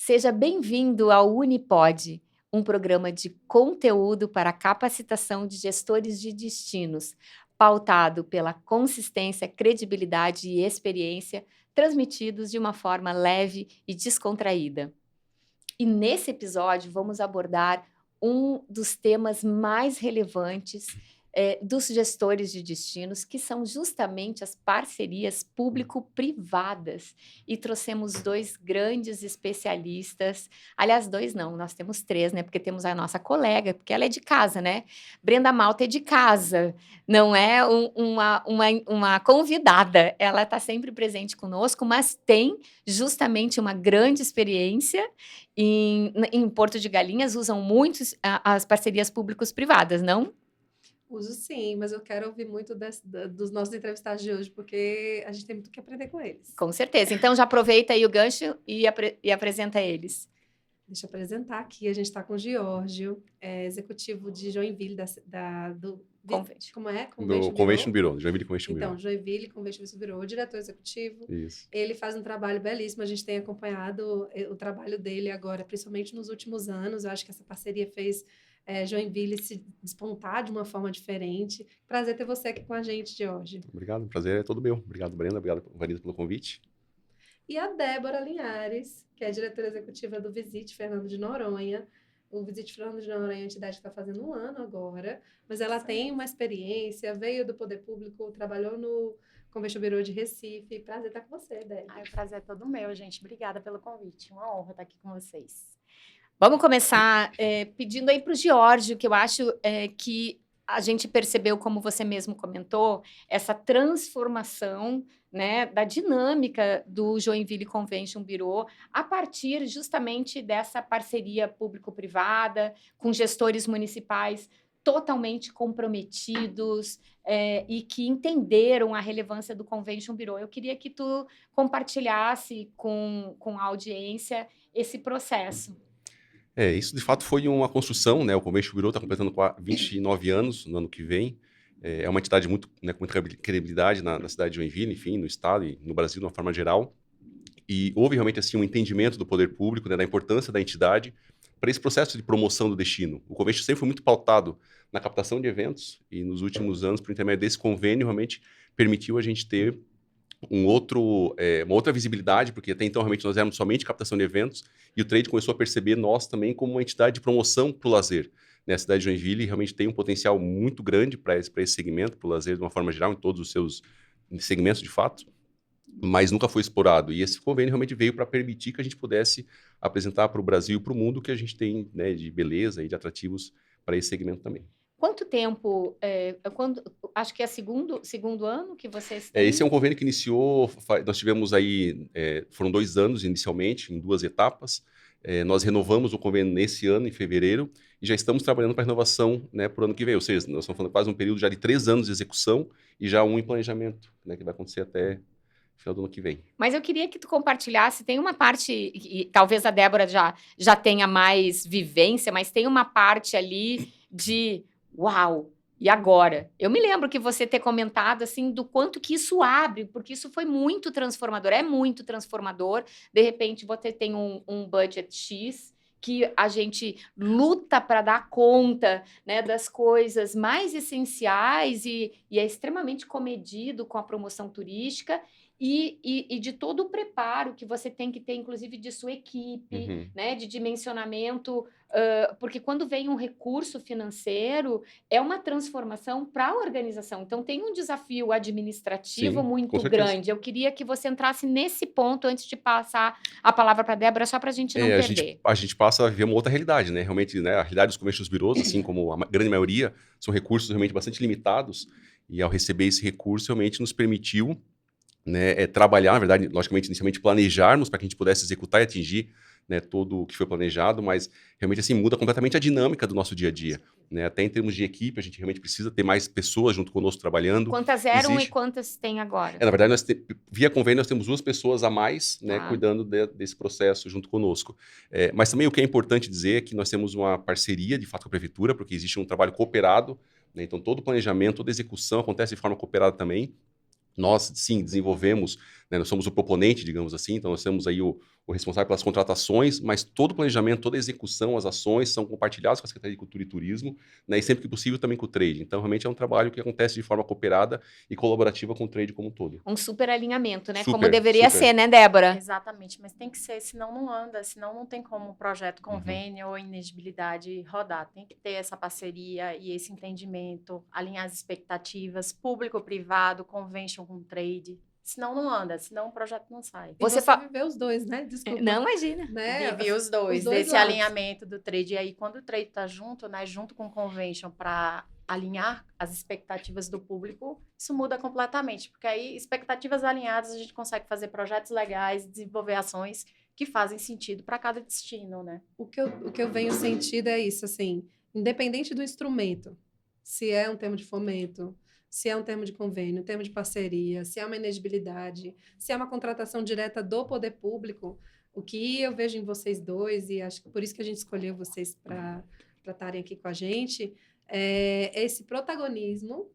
Seja bem-vindo ao Unipod, um programa de conteúdo para capacitação de gestores de destinos, pautado pela consistência, credibilidade e experiência, transmitidos de uma forma leve e descontraída. E nesse episódio vamos abordar um dos temas mais relevantes dos gestores de destinos, que são justamente as parcerias público-privadas. E trouxemos dois grandes especialistas, aliás, dois não, nós temos três, né? Porque temos a nossa colega, porque ela é de casa, né? Brenda Malta é de casa, não é uma convidada, ela está sempre presente conosco, mas tem justamente uma grande experiência em Porto de Galinhas, usam muito as parcerias públicos-privadas, não? Uso sim, mas eu quero ouvir muito dos nossos entrevistados de hoje, porque a gente tem muito o que aprender com eles. Com certeza. Então já aproveita aí o gancho e apresenta eles. Deixa eu apresentar aqui, a gente está com o Giorgio, executivo de Joinville, do Convite. como é? Do Convention Bureau, Joinville Convention Então, Bureau. Joinville Convention Bureau, diretor executivo. Isso. Ele faz um trabalho belíssimo, a gente tem acompanhado o trabalho dele agora, principalmente nos últimos anos. Eu acho que essa parceria fez Joinville se despontar de uma forma diferente. Prazer ter você aqui com a gente, Giorgio. Obrigado, o prazer é todo meu. Obrigado, Brenda, obrigado, Vanessa, pelo convite. E a Débora Linhares, que é diretora executiva do Visite Fernando de Noronha. O Visite Fernando de Noronha é uma entidade que está fazendo 1 ano agora, mas ela tem uma experiência, veio do poder público, trabalhou no Convention Bureau de Recife. Prazer estar com você, Débora. O prazer é todo meu, gente. Obrigada pelo convite. Uma honra estar aqui com vocês. Vamos começar pedindo aí para o Giorgio, que eu acho que a gente percebeu, como você mesmo comentou, essa transformação, né, da dinâmica do Joinville Convention Bureau a partir justamente dessa parceria público-privada, com gestores municipais totalmente comprometidos e que entenderam a relevância do Convention Bureau. Eu queria que tu compartilhasse com a audiência esse processo. Isso de fato foi uma construção, né? O Convention Bureau está completando 29 anos no ano que vem. É uma entidade muito, né, com muita credibilidade na cidade de Joinville, enfim, no estado e no Brasil de uma forma geral. E houve realmente assim um entendimento do poder público, né, da importância da entidade para esse processo de promoção do destino. O Convention sempre foi muito pautado na captação de eventos e nos últimos anos, por intermédio desse convênio, realmente permitiu a gente ter uma outra visibilidade, porque até então realmente nós éramos somente captação de eventos e o trade começou a perceber nós também como uma entidade de promoção para o lazer. A cidade de Joinville realmente tem um potencial muito grande para esse segmento, para o lazer de uma forma geral, em todos os seus segmentos de fato, mas nunca foi explorado. E esse convênio realmente veio para permitir que a gente pudesse apresentar para o Brasil e para o mundo o que a gente tem, né, de beleza e de atrativos para esse segmento também. Quanto tempo, acho que é segundo ano que vocês têm? Esse é um convênio que iniciou, nós tivemos aí, foram 2 anos inicialmente, em 2 etapas. Nós renovamos o convênio nesse ano, em fevereiro, e já estamos trabalhando para renovação, né, para o ano que vem. Ou seja, nós estamos falando quase um período já de 3 anos de execução e já um em planejamento, né, que vai acontecer até o final do ano que vem. Mas eu queria que tu compartilhasse, tem uma parte, e talvez a Débora já tenha mais vivência, mas tem uma parte ali de uau, e agora? Eu me lembro que você ter comentado assim do quanto que isso abre, porque isso foi muito transformador, é muito transformador. De repente você tem um budget X que a gente luta para dar conta, né, das coisas mais essenciais e é extremamente comedido com a promoção turística. E de todo o preparo que você tem que ter, inclusive de sua equipe, né, de dimensionamento, porque quando vem um recurso financeiro, é uma transformação para a organização. Então, tem um desafio administrativo muito grande. Eu queria que você entrasse nesse ponto antes de passar a palavra para a Débora, só para a gente não perder. A gente passa a viver uma outra realidade, né? Realmente, né, a realidade dos convention bureaus, assim como a grande maioria, são recursos realmente bastante limitados. E ao receber esse recurso, realmente nos permitiu, né, trabalhar, na verdade, logicamente, inicialmente planejarmos para que a gente pudesse executar e atingir, né, tudo o que foi planejado, mas realmente assim muda completamente a dinâmica do nosso dia a dia, né? Até em termos de equipe, a gente realmente precisa ter mais pessoas junto conosco trabalhando. Quantas eram e quantas tem agora? Na verdade, via convênio, nós temos 2 pessoas a mais, né, cuidando desse processo junto conosco. Mas também o que é importante dizer é que nós temos uma parceria, de fato, com a prefeitura, porque existe um trabalho cooperado, né? Então todo o planejamento, toda a execução acontece de forma cooperada também. Nós, sim, desenvolvemos, né? Nós somos o proponente, digamos assim, então nós temos aí o responsável pelas contratações, mas todo o planejamento, toda a execução, as ações são compartilhadas com a Secretaria de Cultura e Turismo, né? E sempre que possível também com o trade. Então, realmente é um trabalho que acontece de forma cooperada e colaborativa com o trade como um todo. Um super alinhamento, né? Como Super, deveria super. ser, né, Débora? Exatamente, mas tem que ser, senão não anda, senão não tem como o projeto convênio ou inegibilidade rodar. Tem que ter essa parceria e esse entendimento, alinhar as expectativas, público-privado, convention com trade. Senão não anda, senão o projeto não sai. E Você você fa- viveu os dois, né? Desculpa. Não, imagina. Né? Vive os dois dois esse lados. alinhamento do trade. E aí, quando o trade está junto, né, junto com o convention, para alinhar as expectativas do público, isso muda completamente. Porque aí, expectativas alinhadas, a gente consegue fazer projetos legais, desenvolver ações que fazem sentido para cada destino, né? O que eu venho sentindo é isso, assim, independente do instrumento, se é um termo de fomento, se é um termo de convênio, um termo de parceria, se é uma inegibilidade, se é uma contratação direta do poder público, o que eu vejo em vocês dois, e acho que por isso que a gente escolheu vocês para estarem aqui com a gente, é esse protagonismo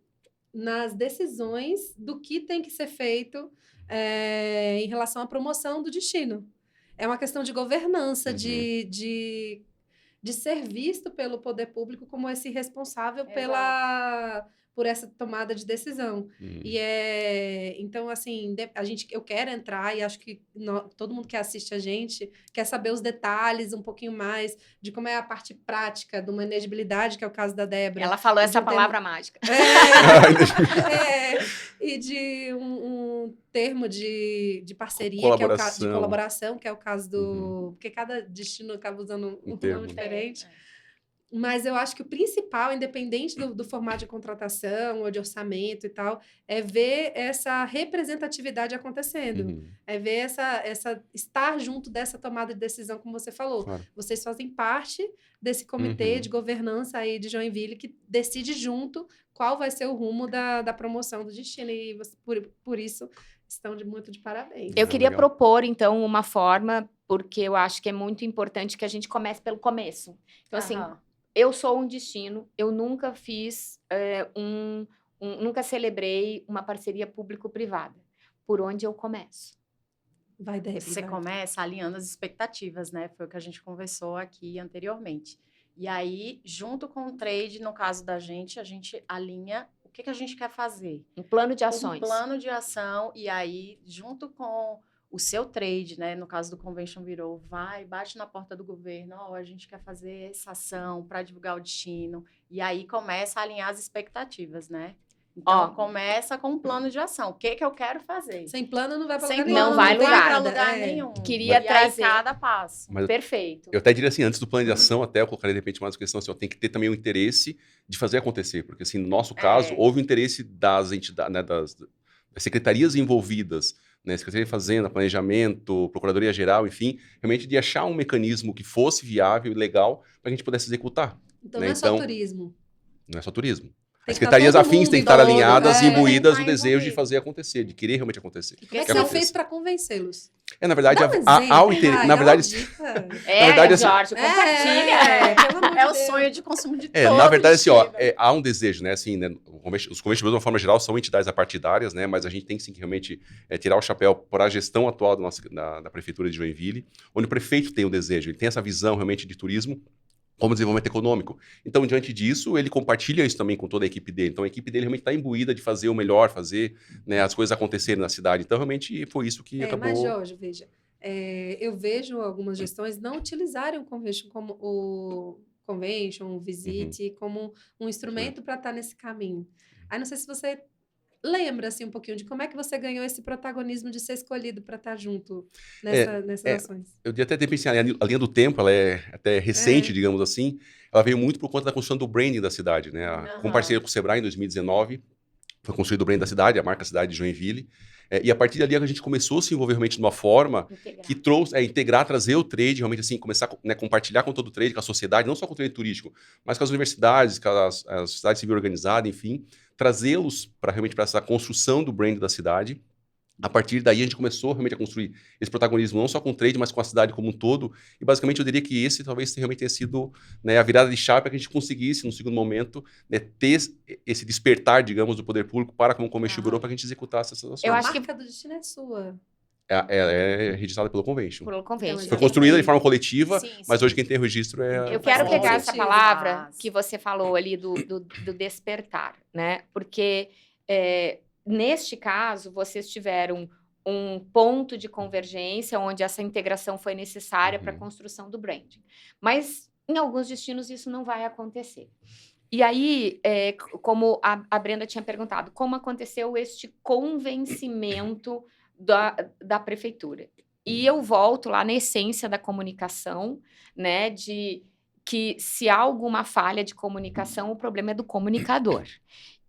nas decisões do que tem que ser feito em relação à promoção do destino. É uma questão de governança, de ser visto pelo poder público como esse responsável por essa tomada de decisão. E então, assim, eu quero entrar e acho que todo mundo que assiste a gente quer saber os detalhes um pouquinho mais de como é a parte prática de uma inegibilidade, que é o caso da Débora. Ela falou essa um palavra mágica. E de um termo de parceria, Colaboração. que é o caso de colaboração, que é o caso do... Porque cada destino acaba usando um termo, nome né? diferente. Mas eu acho que o principal, independente do formato de contratação ou de orçamento e tal, é ver essa representatividade acontecendo. É ver estar junto dessa tomada de decisão, como você falou. Claro. Vocês fazem parte desse comitê de governança aí de Joinville que decide junto qual vai ser o rumo da promoção do destino. E por isso estão muito de parabéns. Eu queria legal. propor, então, uma forma, porque eu acho que é muito importante que a gente comece pelo começo. Então, assim, eu sou um destino, eu nunca fiz, nunca celebrei uma parceria público-privada. Por onde eu começo? Vai, Débora. Você começa alinhando as expectativas, né? Foi o que a gente conversou aqui anteriormente. E aí, junto com o trade, no caso da gente, a gente alinha o que a gente quer fazer. Um plano de ações. Um plano de ação, e aí, junto com o seu trade, né? No caso do Convention Bureau, bate na porta do governo, a gente quer fazer essa ação para divulgar o destino. E aí começa a alinhar as expectativas, né? Então, começa com um plano de ação. O que eu quero fazer? Sem plano não vai para Sem lugar plano não vai para lugar. lugar nenhum. Queria e trazer aí, cada passo. Mas Perfeito. eu até diria assim, antes do plano de ação, até eu colocaria de repente mais uma questão assim, tem que ter também o interesse de fazer acontecer, porque assim, no nosso caso, houve o interesse das entidades, né, das secretarias envolvidas, né, Secretaria de Fazenda, Planejamento, Procuradoria-Geral, enfim, realmente de achar um mecanismo que fosse viável e legal para a gente pudesse executar. Então, né? não é só turismo. Não é só turismo. Tem As que secretarias tá todo afins mundo têm que estar envolvido, alinhadas e imbuídas Tem no que estar desejo de envolvido. fazer acontecer, de querer realmente acontecer. O que você aconteça. fez para convencê-los? Na verdade, Dá um exemplo, há o interesse. vai, Na dá verdade, uma dica. É, verdade, assim, Jorge, compartilha. Pelo amor de É o Deus. sonho de consumo de todo na verdade, assim, destino. há um desejo, né? Assim, né, os convention de uma forma geral, são entidades apartidárias, né? Mas a gente tem que sim, que realmente tirar o chapéu para a gestão atual da Prefeitura de Joinville, onde o prefeito tem o desejo, ele tem essa visão realmente de turismo como desenvolvimento econômico. Então, diante disso, ele compartilha isso também com toda a equipe dele. Então, a equipe dele realmente está imbuída de fazer o melhor, fazer, né, as coisas acontecerem na cidade. Então, realmente, foi isso que acabou... Mas, Jorge, veja, eu vejo algumas gestões não utilizarem o convention como o Visit, como um instrumento para estar nesse caminho. Aí, não sei se você lembra, assim, um pouquinho de como é que você ganhou esse protagonismo de ser escolhido para estar junto nessas ações. Eu diria até, de repente, assim, a linha do tempo, ela é até recente, digamos assim, ela veio muito por conta da construção do branding da cidade, né? Com parceria com o Sebrae, em 2019, foi construído o branding da cidade, a marca Cidade de Joinville, e a partir dali a gente começou a se envolver realmente de uma forma que trouxe, integrar, trazer o trade, realmente assim, começar a compartilhar com todo o trade, com a sociedade, não só com o trade turístico, mas com as universidades, com a sociedade civil organizada, enfim, trazê-los realmente para essa construção do brand da cidade. A partir daí, a gente começou realmente a construir esse protagonismo, não só com o trade, mas com a cidade como um todo. E, basicamente, eu diria que esse talvez realmente tenha sido, né, a virada de chave para que a gente conseguisse, no segundo momento, né, ter esse despertar, digamos, do poder público para como Convention Bureau, para que a gente executasse essas ações. Eu A acho que marca do destino é sua. é registrada pelo Convention. Pelo Convention. Foi construída de forma coletiva, Sim, mas sim. hoje quem tem o registro é... Eu quero Faz pegar todo essa sentido, palavra mas- que você falou ali do despertar, né? Porque neste caso, vocês tiveram um ponto de convergência onde essa integração foi necessária para a construção do branding. Mas em alguns destinos isso não vai acontecer. E aí, como a Brenda tinha perguntado, como aconteceu este convencimento da prefeitura? E eu volto lá na essência da comunicação, né, de que se há alguma falha de comunicação, o problema é do comunicador.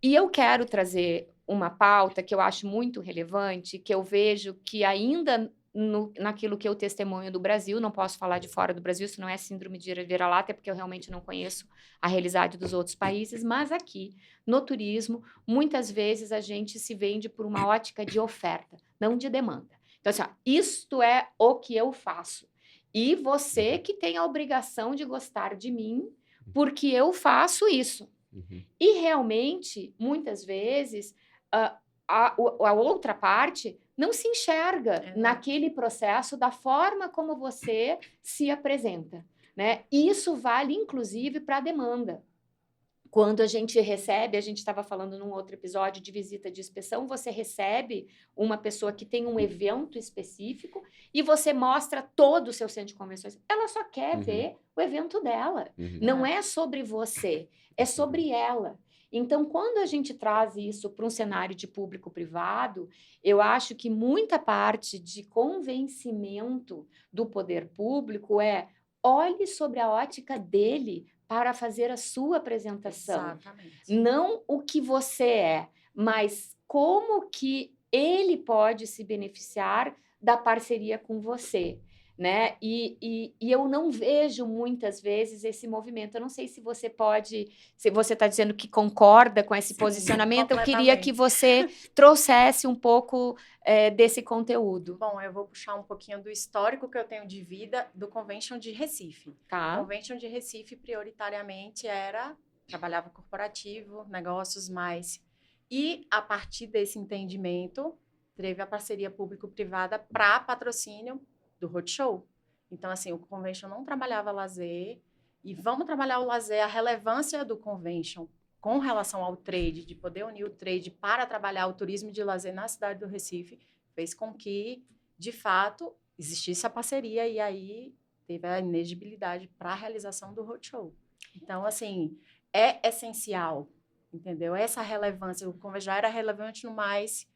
E eu quero trazer uma pauta que eu acho muito relevante, que eu vejo que ainda naquilo que eu testemunho do Brasil, não posso falar de fora do Brasil, isso não é síndrome de vira-lata, porque eu realmente não conheço a realidade dos outros países, mas aqui, no turismo, muitas vezes a gente se vende por uma ótica de oferta, não de demanda. Então, assim, ó, isto é o que eu faço. E você que tem a obrigação de gostar de mim, porque eu faço isso. E realmente, muitas vezes, a outra parte não se enxerga naquele processo da forma como você se apresenta, né? Isso vale, inclusive, para a demanda. Quando a gente recebe, a gente estava falando num outro episódio de visita de inspeção, você recebe uma pessoa que tem um evento específico e você mostra todo o seu centro de convenções. Ela só quer ver o evento dela. Não é sobre você, é sobre ela. Então, quando a gente traz isso para um cenário de público-privado, eu acho que muita parte de convencimento do poder público olhe sobre a ótica dele para fazer a sua apresentação. Exatamente. Não o que você é, mas como que ele pode se beneficiar da parceria com você, né? E eu não vejo muitas vezes esse movimento. Eu não sei se você está dizendo que concorda com esse posicionamento. Eu queria que você trouxesse um pouco desse conteúdo. Bom, eu vou puxar um pouquinho do histórico que eu tenho de vida do Convention de Recife. Tá. O Convention de Recife, prioritariamente, trabalhava corporativo, negócios mais. E, a partir desse entendimento, teve a parceria público-privada para patrocínio do Roadshow. Então, assim, o Convention não trabalhava lazer, e vamos trabalhar o lazer, a relevância do Convention com relação ao trade, de poder unir o trade para trabalhar o turismo de lazer na cidade do Recife, fez com que, de fato, existisse a parceria e aí teve a inegibilidade para a realização do Roadshow. Então, assim, é essencial, entendeu? Essa relevância, o Convention já era relevante no mais,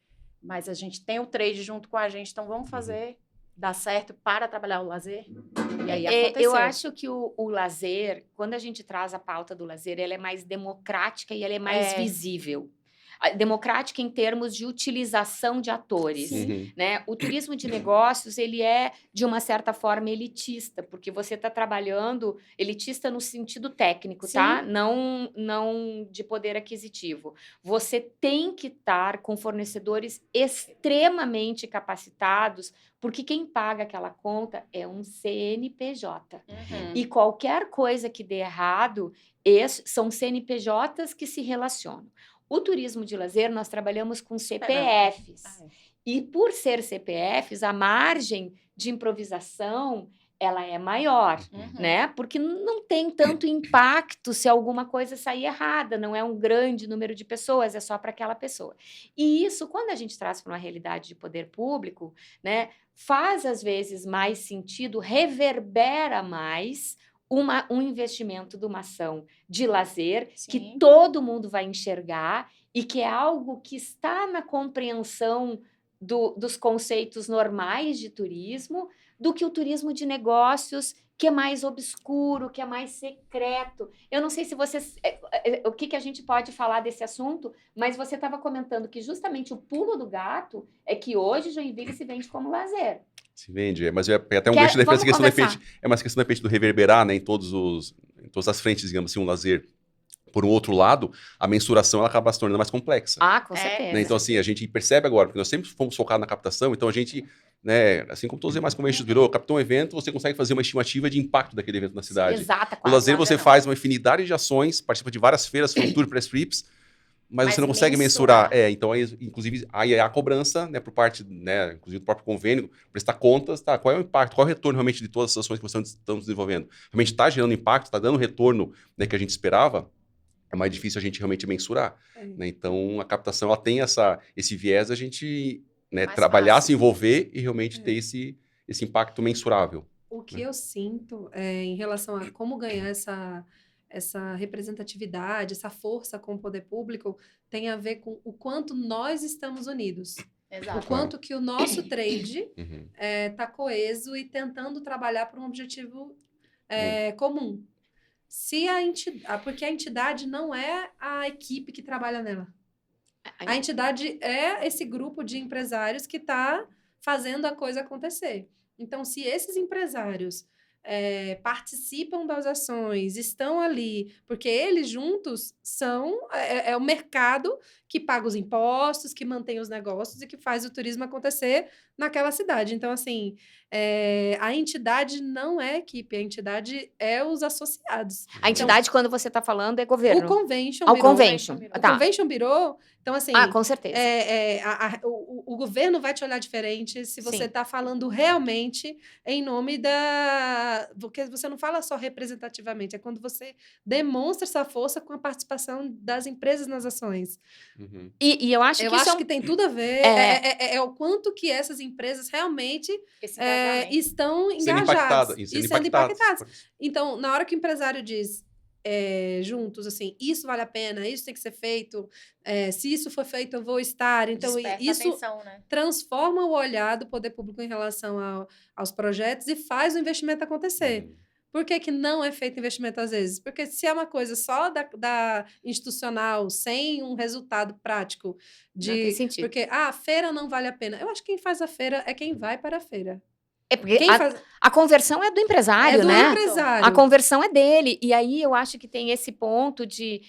mas a gente tem o trade junto com a gente, então vamos fazer dar certo para trabalhar o lazer. E aí aconteceu. Eu acho que o lazer, quando a gente traz a pauta do lazer, ela é mais democrática e ela é mais visível. Democrática em termos de utilização de atores, né? O turismo de negócios, ele é, de uma certa forma, elitista, porque você está trabalhando elitista no sentido técnico, tá? Não de poder aquisitivo. Você tem que estar com fornecedores extremamente capacitados, porque quem paga aquela conta é um CNPJ. E qualquer coisa que dê errado, são CNPJs que se relacionam. O turismo de lazer, nós trabalhamos com CPFs. E por ser CPFs, a margem de improvisação, ela é maior, né? Porque não tem tanto impacto se alguma coisa sair errada, não é um grande número de pessoas, é só para aquela pessoa. E isso, quando a gente traz para uma realidade de poder público, né, faz às vezes mais sentido, reverbera mais um investimento de uma ação de lazer que todo mundo vai enxergar e que é algo que está na compreensão dos conceitos normais de turismo, do que o turismo de negócios, que é mais obscuro, que é mais secreto. Eu não sei se vocês... o que a gente pode falar desse assunto, mas você estava comentando que justamente o pulo do gato é que hoje Joinville se vende como lazer. Se vende, mas é até um gancho dessa questão, de repente, é uma questão, de repente, do reverberar, né, em todas as frentes, digamos assim, um lazer. Por um outro lado, a mensuração ela acaba se tornando mais complexa. Com certeza. Né? Então, assim, a gente percebe agora, porque nós sempre fomos focados na captação, então a gente, né, assim como todos os demais conventions virou, captou um evento, você consegue fazer uma estimativa de impacto daquele evento na cidade. Exata. No lazer, você faz uma infinidade de ações, participa de várias feiras, Future Press Trips, mas Mas você não consegue mensurar. mensurar. Então, aí, inclusive, aí há a cobrança, né, por parte, né, inclusive do próprio convênio, prestar contas, tá? Qual é o impacto, qual é o retorno realmente de todas as ações que vocês estão desenvolvendo? Realmente está gerando impacto, está dando o retorno, né, que a gente esperava? É mais difícil a gente realmente mensurar, né? Então, a captação, ela tem esse viés a gente, né, Mais trabalhar, se fácil. envolver e realmente É. ter esse impacto mensurável. O que eu sinto em relação a como ganhar essa representatividade, essa força com o poder público, tem a ver com o quanto nós estamos unidos. O Exato. quanto que o nosso trade Uhum. está coeso e tentando trabalhar para um objetivo comum. Porque a entidade não é a equipe que trabalha nela. A entidade é esse grupo de empresários que está fazendo a coisa acontecer. Então, se esses empresários participam das ações, estão ali, porque eles juntos são o mercado que paga os impostos, que mantém os negócios e que faz o turismo acontecer naquela cidade. Então, assim, a entidade não é a equipe, a entidade é os associados. A entidade, quando você está falando, é governo. O Convention O Bureau. Convention. O Tá. Convention Bureau, então assim, Com certeza. o governo vai te olhar diferente se você Sim. está falando realmente em nome da... Porque você não fala só representativamente, é quando você demonstra essa força com a participação das empresas nas ações. Uhum. E eu acho Eu que isso acho que tem tudo a ver, é o quanto que essas empresas realmente Esse engajamento. estão Sendo engajadas impactada, e sendo impactadas. Então, na hora que o empresário diz juntos, assim, isso vale a pena, isso tem que ser feito, se isso for feito, eu vou estar. Então, Desperta isso atenção, né? transforma o olhar do poder público em relação aos projetos e faz o investimento acontecer. Uhum. Por que não é feito investimento às vezes? Porque se é uma coisa só da institucional, sem um resultado prático, Não tem sentido. porque a feira não vale a pena. Eu acho que quem faz a feira é quem vai para a feira. É porque Quem faz... a conversão é do empresário, é do né? empresário. A conversão é dele. E aí eu acho que tem esse ponto de,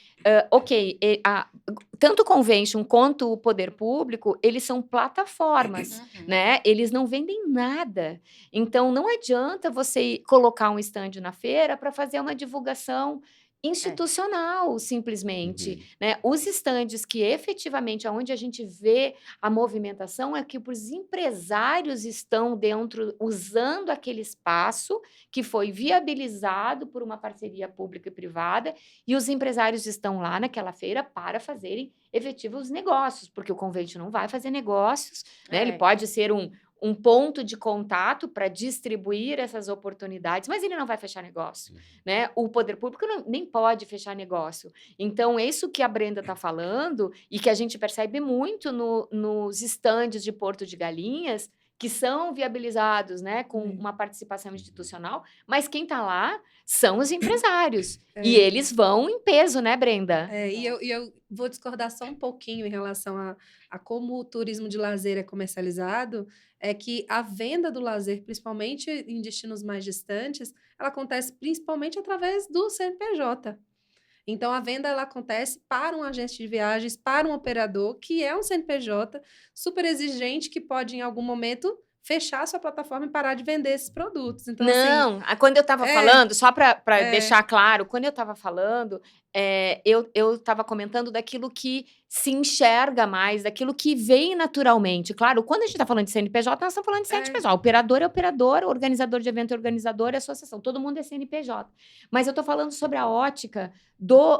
tanto o Convention quanto o poder público, eles são plataformas, Uhum. né? Eles não vendem nada. Então, não adianta você colocar um stand na feira para fazer uma divulgação institucional, simplesmente. Uhum. Né? Os estandes que efetivamente, onde a gente vê a movimentação, é que os empresários estão dentro, usando aquele espaço que foi viabilizado por uma parceria pública e privada, e os empresários estão lá naquela feira para fazerem efetivos negócios, porque o Convênio não vai fazer negócios, né? Ele pode ser um ponto de contato para distribuir essas oportunidades, mas ele não vai fechar negócio, né? O poder público nem pode fechar negócio. Então, isso que a Brenda está falando e que a gente percebe muito nos estandes de Porto de Galinhas, que são viabilizados, né, com uma participação institucional, mas quem está lá são os empresários. E eles vão em peso, né, Brenda? E eu vou discordar só um pouquinho em relação a como o turismo de lazer é comercializado, é que a venda do lazer, principalmente em destinos mais distantes, ela acontece principalmente através do CNPJ. Então, a venda ela acontece para um agente de viagens, para um operador, que é um CNPJ super exigente, que pode, em algum momento, fechar a sua plataforma e parar de vender esses produtos. Então, não, quando eu estava falando, só para deixar claro, quando eu estava falando, eu estava comentando daquilo que se enxerga mais, daquilo que vem naturalmente. Claro, quando a gente está falando de CNPJ, nós estamos falando de CNPJ. Operador é operador, organizador de evento é organizador, é associação. Todo mundo é CNPJ. Mas eu estou falando sobre a ótica do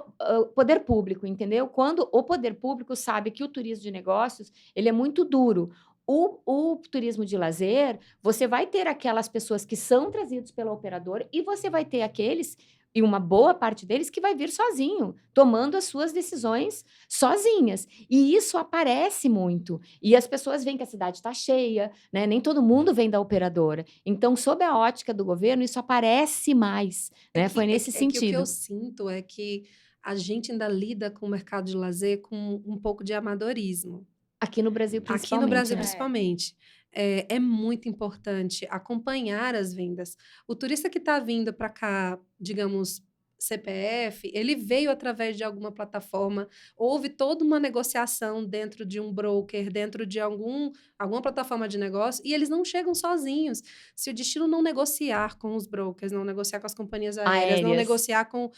poder público, entendeu? Quando o poder público sabe que o turismo de negócios ele é muito duro. O turismo de lazer, você vai ter aquelas pessoas que são trazidas pela operadora e você vai ter aqueles, e uma boa parte deles, que vai vir sozinho, tomando as suas decisões sozinhas. E isso aparece muito. E as pessoas veem que a cidade está cheia, né? Nem todo mundo vem da operadora. Então, sob a ótica do governo, isso aparece mais. Né? Foi nesse sentido. Que o que eu sinto é que a gente ainda lida com o mercado de lazer com um pouco de amadorismo. Aqui no Brasil, principalmente. Aqui no Brasil, principalmente. É muito importante acompanhar as vendas. O turista que está vindo para cá, digamos, CPF, ele veio através de alguma plataforma, houve toda uma negociação dentro de um broker, dentro de alguma plataforma de negócio, e eles não chegam sozinhos. Se o destino não negociar com os brokers, não negociar com as companhias aéreas, não negociar com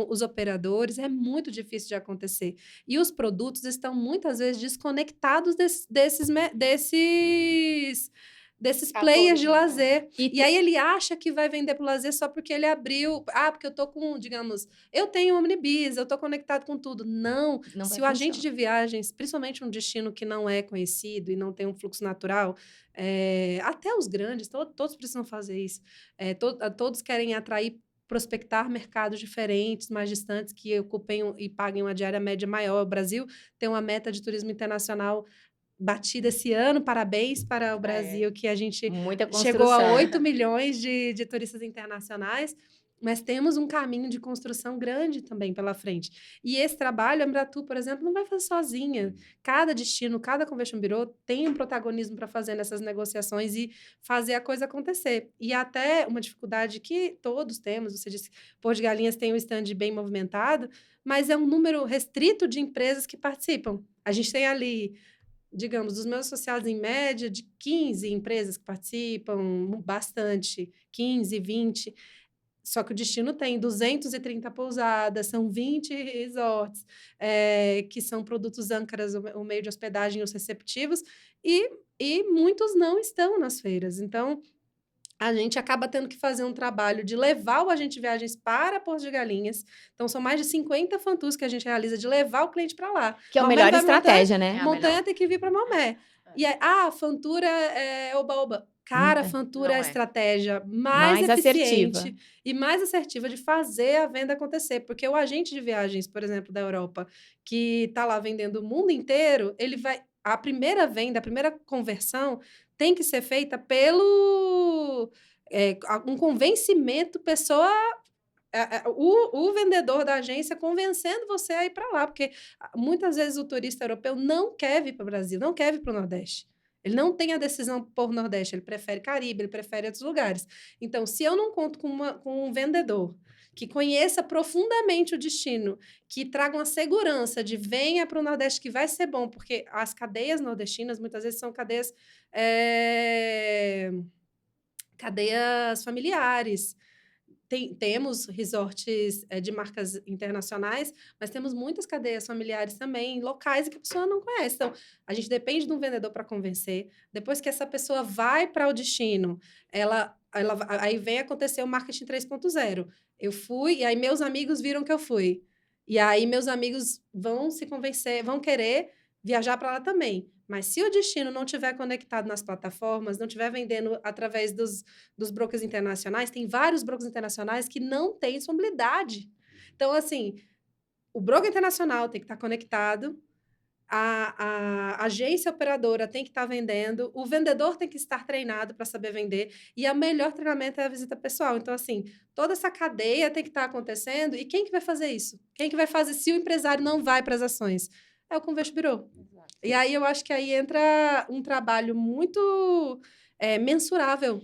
os operadores, é muito difícil de acontecer. E os produtos estão muitas vezes desconectados desses players de lazer. E aí ele acha que vai vender pro lazer só porque ele abriu... porque eu tô com, digamos... Eu tenho Omnibus, eu tô conectado com tudo. Não. Se o agente de viagens, principalmente um destino que não é conhecido e não tem um fluxo natural, até os grandes, todos precisam fazer isso. Todos querem atrair, prospectar mercados diferentes, mais distantes, que ocupem e paguem uma diária média maior. O Brasil tem uma meta de turismo internacional batida esse ano, parabéns para o Brasil, que a gente chegou a 8 milhões de turistas internacionais, mas temos um caminho de construção grande também pela frente. E esse trabalho, a Embratur, por exemplo, não vai fazer sozinha. Cada destino, cada convention bureau tem um protagonismo para fazer nessas negociações e fazer a coisa acontecer. E até uma dificuldade que todos temos, você disse, Porto de Galinhas tem um stand bem movimentado, mas é um número restrito de empresas que participam. A gente tem ali, digamos, dos meus associados, em média, de 15 empresas que participam, bastante, 15, 20. Só que o destino tem 230 pousadas, são 20 resorts, que são produtos âncoras, o meio de hospedagem, os receptivos, e muitos não estão nas feiras. Então, a gente acaba tendo que fazer um trabalho de levar o agente de viagens para Porto de Galinhas. Então, são mais de 50 fantours que a gente realiza de levar o cliente para lá. Que é a melhor estratégia, né? Montanha tem que vir para Maomé. E aí, fantura é oba-oba. Cara, fantura é a estratégia mais eficiente assertiva. E mais assertiva de fazer a venda acontecer. Porque o agente de viagens, por exemplo, da Europa, que está lá vendendo o mundo inteiro, ele vai... A primeira venda, a primeira conversão tem que ser feita pelo um convencimento, o vendedor da agência convencendo você a ir para lá, porque muitas vezes o turista europeu não quer vir para o Brasil, não quer vir para o Nordeste. Ele não tem a decisão por Nordeste, ele prefere Caribe, ele prefere outros lugares. Então, se eu não conto com um vendedor que conheça profundamente o destino, que traga uma segurança de venha para o Nordeste que vai ser bom, porque as cadeias nordestinas muitas vezes são cadeias familiares. Temos resorts de marcas internacionais, mas temos muitas cadeias familiares também, locais, que a pessoa não conhece. Então, a gente depende de um vendedor para convencer. Depois que essa pessoa vai para o destino, aí vem acontecer o marketing 3.0. Eu fui, e aí meus amigos viram que eu fui. E aí meus amigos vão se convencer, vão querer viajar para lá também. Mas se o destino não estiver conectado nas plataformas, não estiver vendendo através dos brokers internacionais, tem vários brokers internacionais que não têm disponibilidade. Então, assim, o broker internacional tem que estar conectado, a agência operadora tem que estar vendendo, o vendedor tem que estar treinado para saber vender, e o melhor treinamento é a visita pessoal. Então, assim, toda essa cadeia tem que estar acontecendo, e quem que vai fazer isso? Quem que vai fazer se o empresário não vai para as ações? É o Convention Bureau. E aí eu acho que aí entra um trabalho muito mensurável.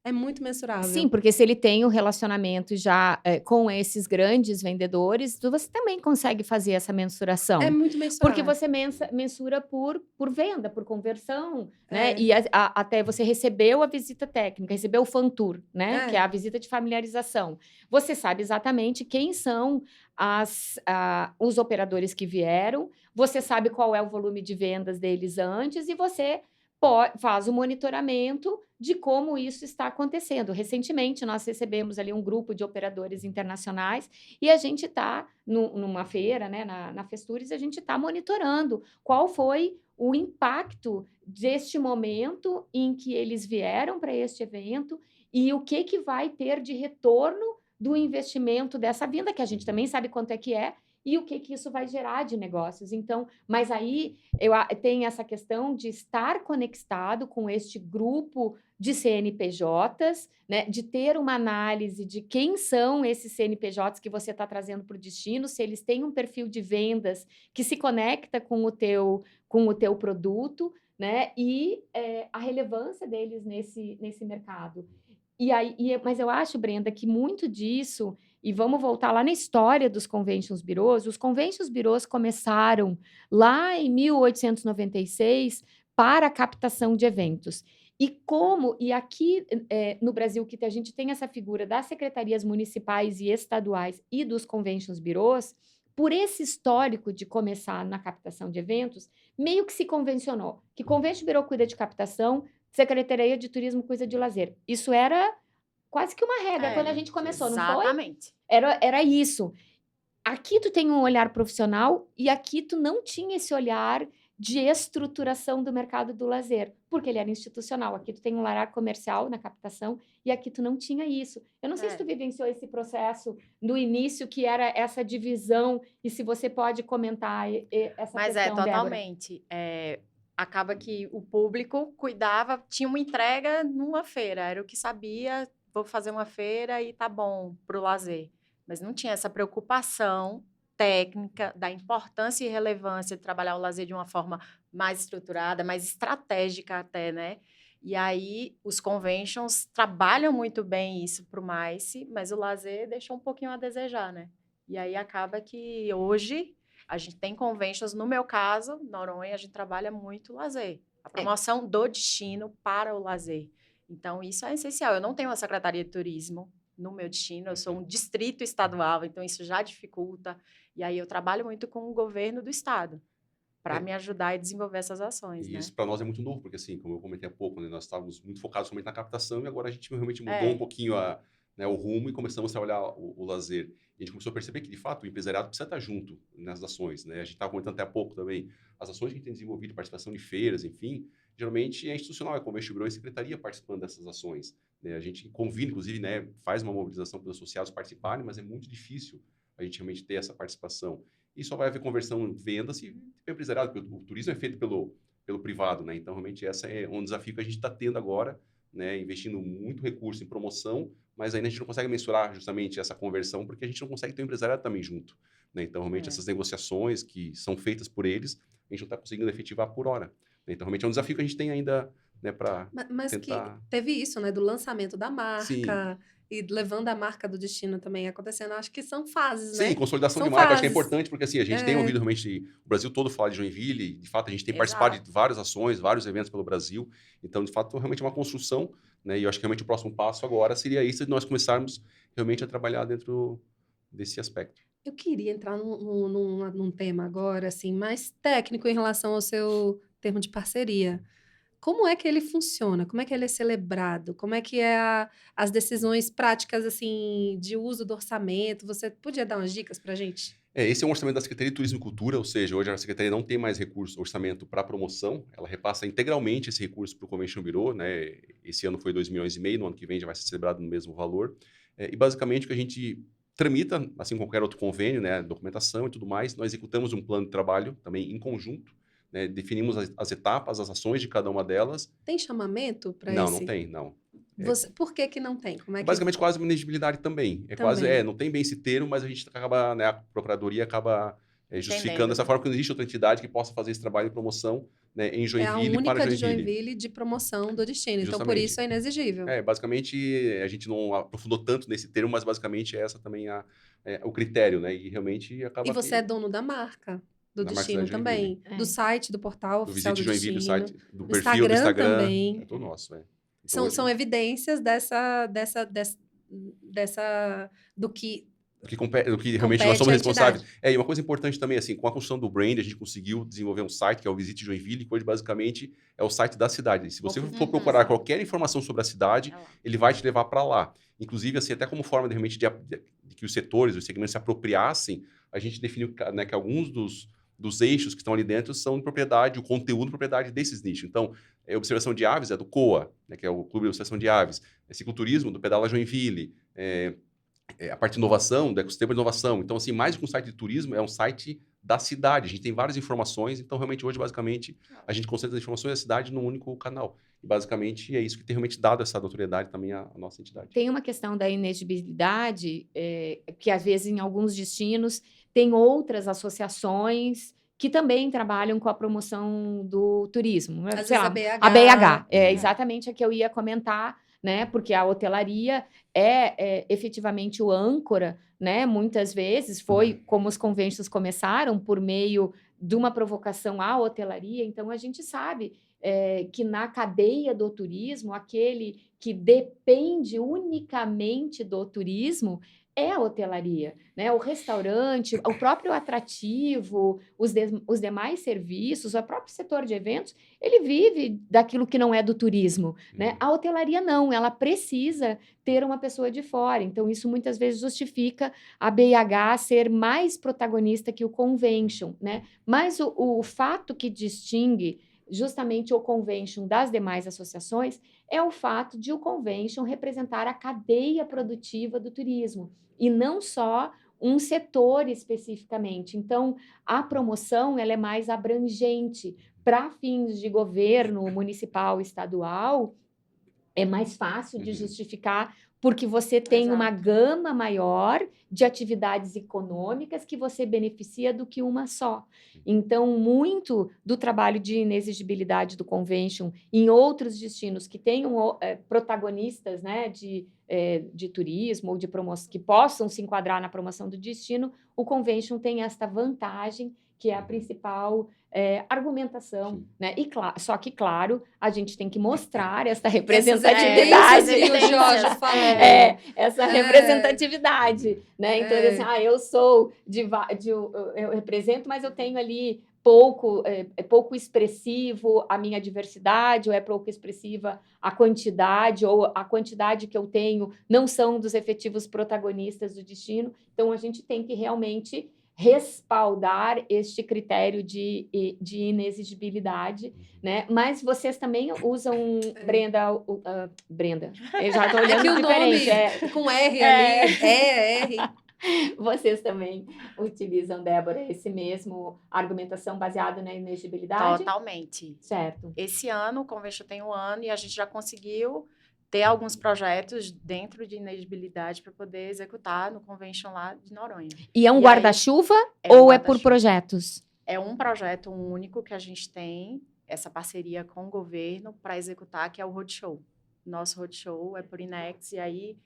É muito mensurável. Sim, porque se ele tem o relacionamento já com esses grandes vendedores, você também consegue fazer essa mensuração. É muito mensurável. Porque você mensura por venda, por conversão, né? E até você recebeu a visita técnica, recebeu o fantour, né? Que é a visita de familiarização. Você sabe exatamente quem são os operadores que vieram, você sabe qual é o volume de vendas deles antes e você faz o monitoramento de como isso está acontecendo. Recentemente, nós recebemos ali um grupo de operadores internacionais e a gente está, numa feira, né, na Festures, a gente está monitorando qual foi o impacto deste momento em que eles vieram para este evento e o que vai ter de retorno do investimento dessa vinda, que a gente também sabe quanto é que é, e o que isso vai gerar de negócios. Então, mas aí tem essa questão de estar conectado com este grupo de CNPJs, né, de ter uma análise de quem são esses CNPJs que você está trazendo para o destino, se eles têm um perfil de vendas que se conecta com o teu produto, né, e a relevância deles nesse mercado. Mas eu acho, Brenda, que muito disso e vamos voltar lá na história dos Conventions Bureaus, os Conventions Bureaus começaram lá em 1896 para a captação de eventos. E aqui no Brasil, que a gente tem essa figura das secretarias municipais e estaduais e dos Conventions Bureaus, por esse histórico de começar na captação de eventos, meio que se convencionou que Convention Bureau cuida de captação, Secretaria de Turismo cuida de lazer. Isso era quase que uma regra quando a gente começou, não foi? Exatamente. Era isso. Aqui tu tem um olhar profissional e aqui tu não tinha esse olhar de estruturação do mercado do lazer, porque ele era institucional. Aqui tu tem um olhar comercial na captação e aqui tu não tinha isso. Eu não sei se tu vivenciou esse processo no início, que era essa divisão, e se você pode comentar essa Mas questão, Débora. totalmente. Acaba que o público cuidava, tinha uma entrega numa feira, era o que sabia, vou fazer uma feira e tá bom para o lazer. Mas não tinha essa preocupação técnica da importância e relevância de trabalhar o lazer de uma forma mais estruturada, mais estratégica até, né? E aí, os conventions trabalham muito bem isso para o MICE, mas o lazer deixou um pouquinho a desejar, né? E aí, acaba que hoje, a gente tem conventions, no meu caso, Noronha, a gente trabalha muito o lazer. A promoção do destino para o lazer. Então, isso é essencial. Eu não tenho uma secretaria de turismo no meu destino, eu sou um distrito estadual, então isso já dificulta. E aí eu trabalho muito com o governo do estado para me ajudar a desenvolver essas ações, e né? isso para nós é muito novo, porque assim, como eu comentei há pouco, né, nós estávamos muito focados somente na captação e agora a gente realmente mudou um pouquinho o rumo e começamos a trabalhar o lazer. E a gente começou a perceber que, de fato, o empresariado precisa estar junto nas ações, né? A gente estava comentando até há pouco também, as ações que a gente tem desenvolvido, participação de feiras, enfim, geralmente é institucional, é Convention Bureau e secretaria participando dessas ações. Né? A gente convida, inclusive, né, faz uma mobilização para os associados participarem, mas é muito difícil a gente realmente ter essa participação. E só vai haver conversão, venda, se for empresariado, porque o turismo é feito pelo privado, né? Então, realmente, esse é um desafio que a gente está tendo agora, né? Investindo muito recurso em promoção, mas ainda a gente não consegue mensurar justamente essa conversão, porque a gente não consegue ter o empresariado também junto. Né? Então, realmente, essas negociações que são feitas por eles, a gente não está conseguindo efetivar por hora. Né? Então, realmente, é um desafio que a gente tem ainda, né, para tentar... que teve isso, né, do lançamento da marca... Sim. E levando a marca do destino também acontecendo. Acho que são fases, né? Sim, consolidação São de marca. fases. Acho que é importante, porque assim, a gente tem ouvido realmente o Brasil todo falar de Joinville, e, de fato, a gente tem participado de várias ações, vários eventos pelo Brasil. Então, de fato, realmente é uma construção, né? E eu acho que realmente o próximo passo agora seria isso, de nós começarmos realmente a trabalhar dentro desse aspecto. Eu queria entrar num tema agora, assim, mais técnico em relação ao seu termo de parceria. Como é que ele funciona? Como é que ele é celebrado? Como é que as decisões práticas, assim, de uso do orçamento? Você podia dar umas dicas para a gente? Esse é um orçamento da Secretaria de Turismo e Cultura, ou seja, hoje a Secretaria não tem mais recurso, orçamento para promoção, ela repassa integralmente esse recurso para o Convention Bureau, né? Esse ano foi 2,5 milhões, no ano que vem já vai ser celebrado no mesmo valor. E basicamente o que a gente tramita, assim como qualquer outro convênio, né? Documentação e tudo mais, nós executamos um plano de trabalho também em conjunto, né? Definimos as etapas, as ações de cada uma delas. Tem chamamento para Não, esse? não tem, não. Por que não tem? Como é que... Basicamente quase uma inexigibilidade também. Quase, não tem bem esse termo, mas a gente acaba, né, a Procuradoria acaba justificando dessa forma, porque não existe outra entidade que possa fazer esse trabalho de promoção, né, em Joinville para Joinville. É a única de Joinville de promoção do destino, Justamente. então por isso é inexigível. Basicamente, a gente não aprofundou tanto nesse termo, mas basicamente essa também o critério, né, e realmente acaba... E você é dono da marca do destino também, do site, do portal oficial do Visite destino, Joinville, do site, do perfil do Instagram também. É todo nosso, Então, são evidências do que realmente nós somos responsáveis. E uma coisa importante também, assim, com a construção do brand, a gente conseguiu desenvolver um site que é o Visite Joinville, que hoje basicamente é o site da cidade. Se você for procurar qualquer informação sobre a cidade, ele vai te levar para lá. Inclusive, assim, até como forma de realmente de que os setores, os segmentos se apropriassem, a gente definiu, né, que alguns dos eixos que estão ali dentro são de propriedade, o conteúdo de propriedade desses nichos. Então, observação de aves é do COA, né, que é o Clube de Observação de Aves, cicloturismo do Pedala Joinville, a parte de inovação, do ecossistema de inovação. Então, assim, mais do que um site de turismo, é um site da cidade. A gente tem várias informações, então, realmente, hoje, basicamente, a gente concentra as informações da cidade num único canal. E, basicamente, é isso que tem realmente dado essa notoriedade também à nossa entidade. Tem uma questão da inexigibilidade, que, às vezes, em alguns destinos, tem outras associações que também trabalham com a promoção do turismo. Às Sei vezes lá, a BH. A BH, exatamente a que eu ia comentar. né? Porque a hotelaria é efetivamente o âncora, né? Muitas vezes foi como os conventions começaram, por meio de uma provocação à hotelaria. Então, a gente sabe que na cadeia do turismo, aquele que depende unicamente do turismo é a hotelaria, né? O restaurante, o próprio atrativo, os demais serviços, o próprio setor de eventos, ele vive daquilo que não é do turismo, né? A hotelaria não, ela precisa ter uma pessoa de fora. Então, isso muitas vezes justifica a BH ser mais protagonista que o convention, né? Mas o fato que distingue justamente o convention das demais associações é o fato de o convention representar a cadeia produtiva do turismo e não só um setor especificamente. Então, a promoção ela é mais abrangente para fins de governo municipal, estadual, é mais fácil de justificar porque você tem uma gama maior de atividades econômicas que você beneficia do que uma só. Então, muito do trabalho de inexigibilidade do convention em outros destinos que tenham protagonistas, né, de turismo ou de promoção que possam se enquadrar na promoção do destino, o convention tem esta vantagem que é a principal argumentação, né? Só que, claro, a gente tem que mostrar essa representatividade. Que o Jorge falou. Essa representatividade, né? Então, assim, eu sou eu represento, mas eu tenho ali pouco expressivo a minha diversidade, ou é pouco expressiva a quantidade, ou a quantidade que eu tenho não são dos efetivos protagonistas do destino. Então, a gente tem que realmente respaldar este critério de inexigibilidade, né? Mas vocês também usam, Brenda, eu já estou olhando que o diferente. Nome com R ali, R. Vocês também utilizam, Débora, esse mesmo argumentação baseada na inexigibilidade? Totalmente. Certo. Esse ano, o Convention tem um ano e a gente já conseguiu ter alguns projetos dentro de inexigibilidade para poder executar no Convention lá de Noronha. E é um guarda-chuva ou é por projetos? É um projeto único que a gente tem, essa parceria com o governo para executar, que é o Roadshow. Nosso Roadshow é por INEX, e aí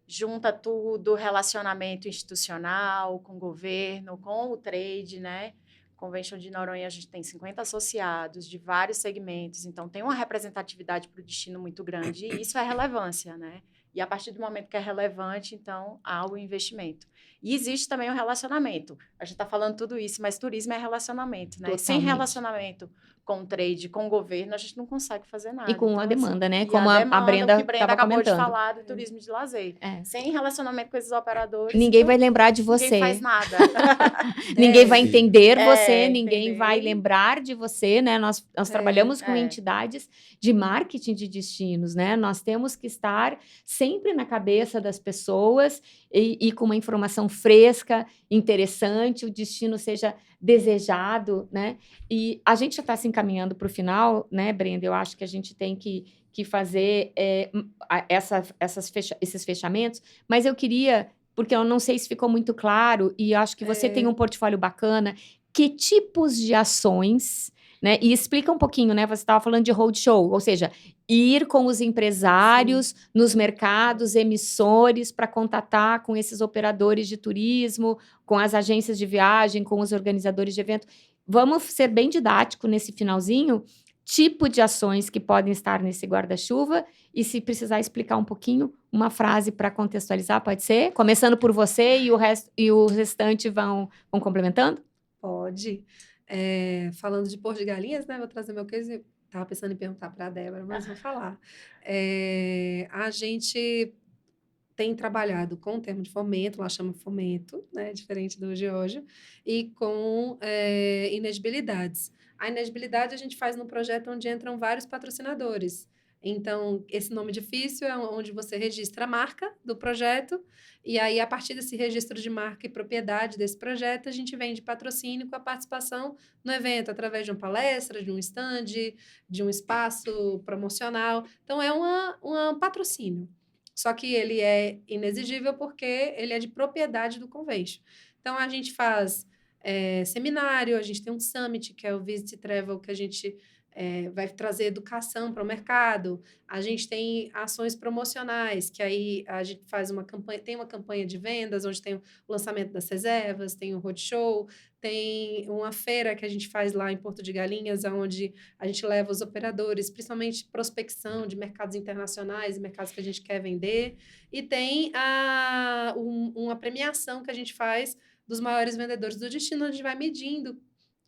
junta tudo, relacionamento institucional com o governo, com o trade, né? Convention de Noronha, a gente tem 50 associados de vários segmentos, então tem uma representatividade para o destino muito grande, e isso é relevância, né? E a partir do momento que é relevante, então, há o investimento. E existe também o relacionamento. A gente está falando tudo isso, mas turismo é relacionamento, né? Sem relacionamento com o trade, com o governo, a gente não consegue fazer nada. E com então, a demanda, né? E Como a Brenda acabou comentando. de falar do turismo de lazer. Sem relacionamento com esses operadores... Ninguém vai lembrar de você. Ninguém faz nada. Ninguém vai entender você, ninguém vai lembrar de você, né? Nós trabalhamos com entidades de marketing de destinos, né? Nós temos que estar sempre na cabeça das pessoas e com uma informação fresca, interessante, o destino seja desejado, né? E a gente já está se encaminhando para o final, né, Brenda? Eu acho que a gente tem que fazer esses fechamentos, mas eu queria, porque eu não sei se ficou muito claro, e eu acho que você tem um portfólio bacana, que tipos de ações, né? E explica um pouquinho, né? Você estava falando de roadshow, ou seja, ir com os empresários nos mercados emissores para contatar com esses operadores de turismo, com as agências de viagem, com os organizadores de evento. Vamos ser bem didático nesse finalzinho, tipo de ações que podem estar nesse guarda-chuva, e se precisar explicar um pouquinho, uma frase para contextualizar, pode ser? Começando por você e o restante vão complementando? Pode. Falando de Porto de Galinhas, né? Vou trazer meu case. Estava pensando em perguntar para a Débora, mas vou falar. A gente tem trabalhado com o termo de fomento, lá chama fomento, né? Diferente do Geórgio, e com inexigibilidades. A inexigibilidade a gente faz num projeto onde entram vários patrocinadores. Então, esse nome difícil é onde você registra a marca do projeto, e aí, a partir desse registro de marca e propriedade desse projeto, a gente vende patrocínio com a participação no evento, através de uma palestra, de um stand, de um espaço promocional. Então, é um patrocínio. Só que ele é inexigível porque ele é de propriedade do convention. Então, a gente faz seminário, a gente tem um summit, que é o Visit Travel, que a gente vai trazer educação para o mercado. A gente tem ações promocionais, que aí a gente faz uma campanha, tem uma campanha de vendas, onde tem o lançamento das reservas, tem o roadshow, tem uma feira que a gente faz lá em Porto de Galinhas, onde a gente leva os operadores, principalmente prospecção de mercados internacionais, mercados que a gente quer vender, e tem uma premiação que a gente faz dos maiores vendedores do destino, onde a gente vai medindo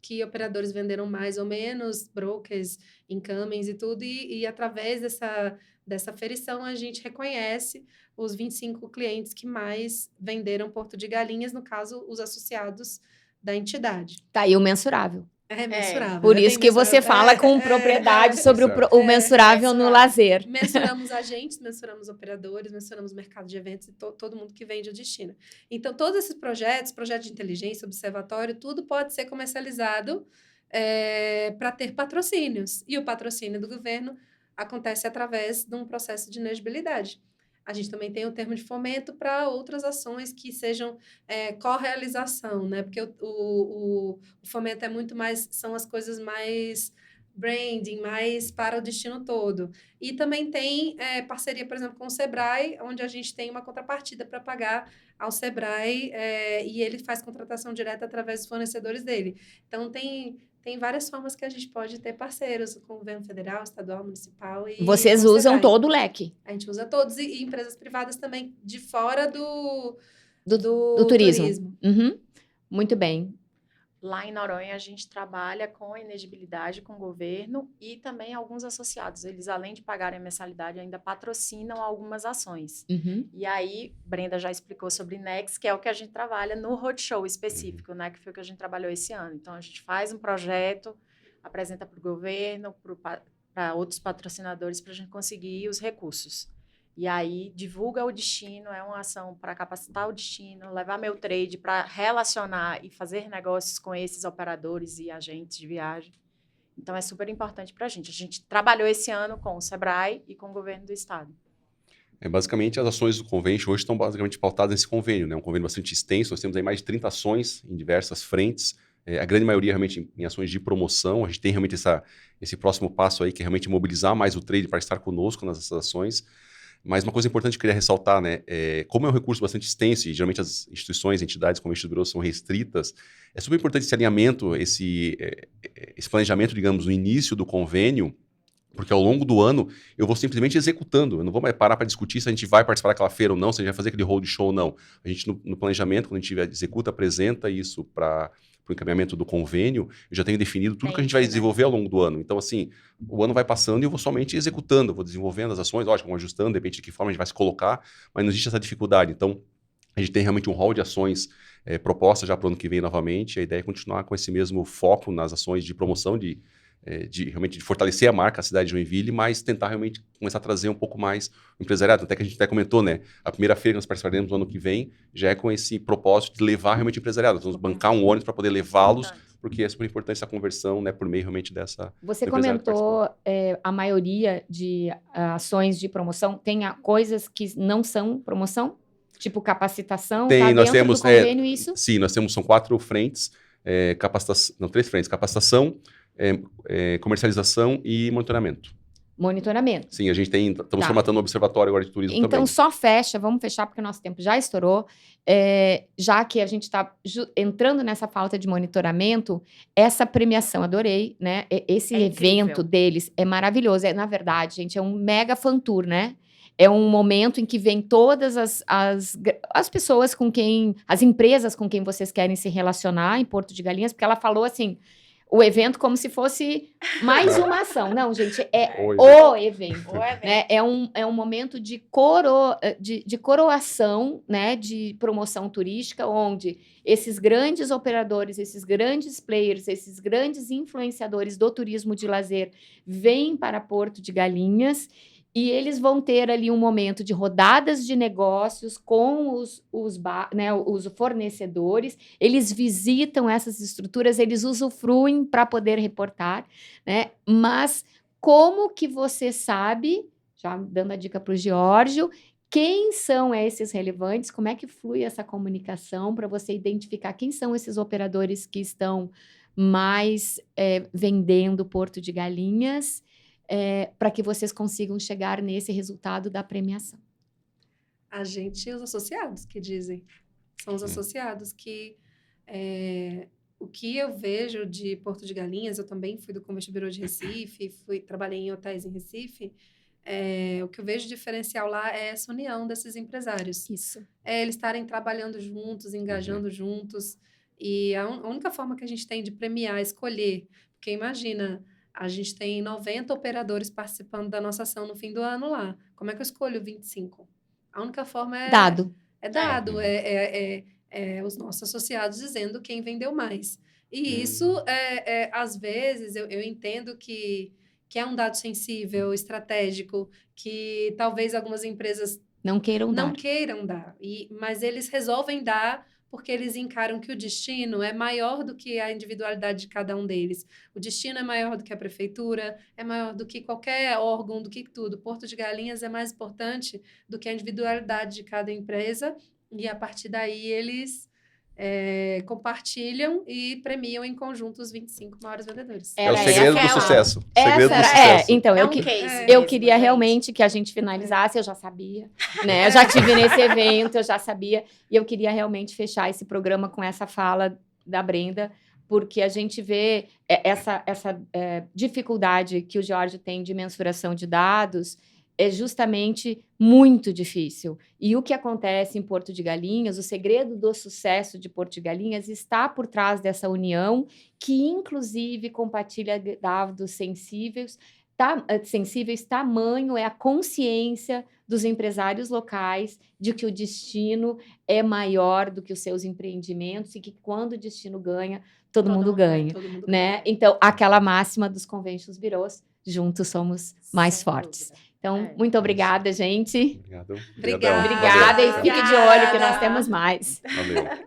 que operadores venderam mais ou menos, brokers, incumbents e tudo, e através dessa ferição a gente reconhece os 25 clientes que mais venderam Porto de Galinhas, no caso, os associados da entidade. Tá aí o mensurável. É mensurável. Por né? isso Tem que você fala com propriedade sobre o mensurável no mensurável. lazer. Mensuramos agentes, mensuramos operadores, mensuramos mercado de eventos e todo mundo que vende o destino. Então, todos esses projetos de inteligência, observatório, tudo pode ser comercializado para ter patrocínios. E o patrocínio do governo acontece através de um processo de inegibilidade. A gente também tem o termo de fomento para outras ações que sejam correalização, né? Porque o fomento é muito mais, são as coisas mais branding, mais para o destino todo. E também tem parceria, por exemplo, com o Sebrae, onde a gente tem uma contrapartida para pagar ao Sebrae e ele faz contratação direta através dos fornecedores dele. Então, tem várias formas que a gente pode ter parceiros com o governo federal, estadual, municipal e Vocês com o usam Sebrae. todo o leque A gente usa todos e empresas privadas também de fora do turismo. Uhum. Muito bem. Lá em Noronha, a gente trabalha com inegibilidade com o governo e também alguns associados. Eles, além de pagarem a mensalidade, ainda patrocinam algumas ações. Uhum. E aí, Brenda já explicou sobre Nex, que é o que a gente trabalha no roadshow específico, né? Que foi o que a gente trabalhou esse ano. Então, a gente faz um projeto, apresenta para o governo, para outros patrocinadores, para a gente conseguir os recursos. E aí, divulga o destino, é uma ação para capacitar o destino, levar meu trade para relacionar e fazer negócios com esses operadores e agentes de viagem. Então, é super importante para a gente. A gente trabalhou esse ano com o Sebrae e com o governo do estado. Basicamente, as ações do convênio hoje estão basicamente pautadas nesse convênio, né? Um convênio bastante extenso, nós temos aí mais de 30 ações em diversas frentes, a grande maioria realmente em ações de promoção. A gente tem realmente esse próximo passo aí, que é realmente mobilizar mais o trade para estar conosco nessas ações. Mas uma coisa importante que eu queria ressaltar, né, como é um recurso bastante extenso e geralmente as instituições, entidades como este bureau são restritas, é super importante esse alinhamento, esse planejamento, digamos, no início do convênio, porque ao longo do ano eu vou simplesmente executando, eu não vou mais parar para discutir se a gente vai participar daquela feira ou não, se a gente vai fazer aquele roadshow ou não. A gente no planejamento, quando a gente executa, apresenta isso para o encaminhamento do convênio, eu já tenho definido tudo que a gente vai desenvolver ao longo do ano. Então, assim, o ano vai passando e eu vou somente executando, vou desenvolvendo as ações, lógico, vamos ajustando, de repente de que forma a gente vai se colocar, mas não existe essa dificuldade. Então, a gente tem realmente um hall de ações propostas já para o ano que vem novamente. A ideia é continuar com esse mesmo foco nas ações de promoção, realmente de fortalecer a marca, a cidade de Joinville, mas tentar realmente começar a trazer um pouco mais o empresariado. Até que a gente até comentou, né? A primeira feira que nós participaremos no ano que vem já é com esse propósito de levar realmente o empresariado. Nós vamos bancar um ônibus para poder levá-los, porque é super importante essa conversão, né? Por meio realmente dessa... Você comentou a maioria de ações de promoção. Tem coisas que não são promoção? Tipo capacitação? Tem, tá nós dentro temos... do convênio isso? Sim, nós temos, são 4 frentes, três frentes. Capacitação, comercialização e monitoramento. Monitoramento. Sim, a gente estamos formatando um observatório agora de turismo também. Então, vamos fechar, porque o nosso tempo já estourou. Já que a gente está entrando nessa falta de monitoramento, essa premiação, adorei, né? Esse evento deles é maravilhoso. Na verdade, gente, é um mega fan tour, né? É um momento em que vem todas as pessoas as empresas com quem vocês querem se relacionar em Porto de Galinhas, porque ela falou assim, o evento como se fosse mais uma ação. Não, gente, é o evento. Né? É um momento de coroação, né, de promoção turística, onde esses grandes operadores, esses grandes players, esses grandes influenciadores do turismo de lazer vêm para Porto de Galinhas. E eles vão ter ali um momento de rodadas de negócios com os fornecedores, eles visitam essas estruturas, eles usufruem para poder reportar, né? Mas como que você sabe, já dando a dica para o Giorgio, quem são esses relevantes, como é que flui essa comunicação para você identificar quem são esses operadores que estão mais vendendo Porto de Galinhas, para que vocês consigam chegar nesse resultado da premiação? A gente, os associados que dizem. São os associados que... o que eu vejo de Porto de Galinhas, eu também fui do Convention Bureau de Recife, trabalhei em hotéis em Recife, o que eu vejo diferencial lá é essa união desses empresários. Isso. Eles estarem trabalhando juntos, engajando juntos, e a única forma que a gente tem de premiar, escolher, porque imagina, a gente tem 90 operadores participando da nossa ação no fim do ano lá. Como é que eu escolho 25? A única forma é... Dado. É dado, os nossos associados dizendo quem vendeu mais. E isso, às vezes, eu entendo que é um dado sensível, estratégico, que talvez algumas empresas não queiram dar. Mas eles resolvem dar porque eles encaram que o destino é maior do que a individualidade de cada um deles. O destino é maior do que a prefeitura, é maior do que qualquer órgão, do que tudo. Porto de Galinhas é mais importante do que a individualidade de cada empresa, e a partir daí eles compartilham e premiam em conjunto os 25 maiores vendedores. É o segredo do sucesso. Então, case eu mesmo, queria realmente que a gente finalizasse, eu já sabia, né? Eu já estive nesse evento, eu já sabia, e eu queria realmente fechar esse programa com essa fala da Brenda, porque a gente vê essa dificuldade que o Jorge tem de mensuração de dados, é justamente muito difícil. E o que acontece em Porto de Galinhas, o segredo do sucesso de Porto de Galinhas está por trás dessa união, que inclusive compartilha dados sensíveis, tamanho é a consciência dos empresários locais de que o destino é maior do que os seus empreendimentos e que quando o destino ganha, todo mundo ganha, né? Então, aquela máxima dos Convention Bureaus, juntos somos mais fortes. Então, muito obrigada, gente. Obrigado. Obrigada. Obrigada e fique de olho que nós temos mais. Valeu.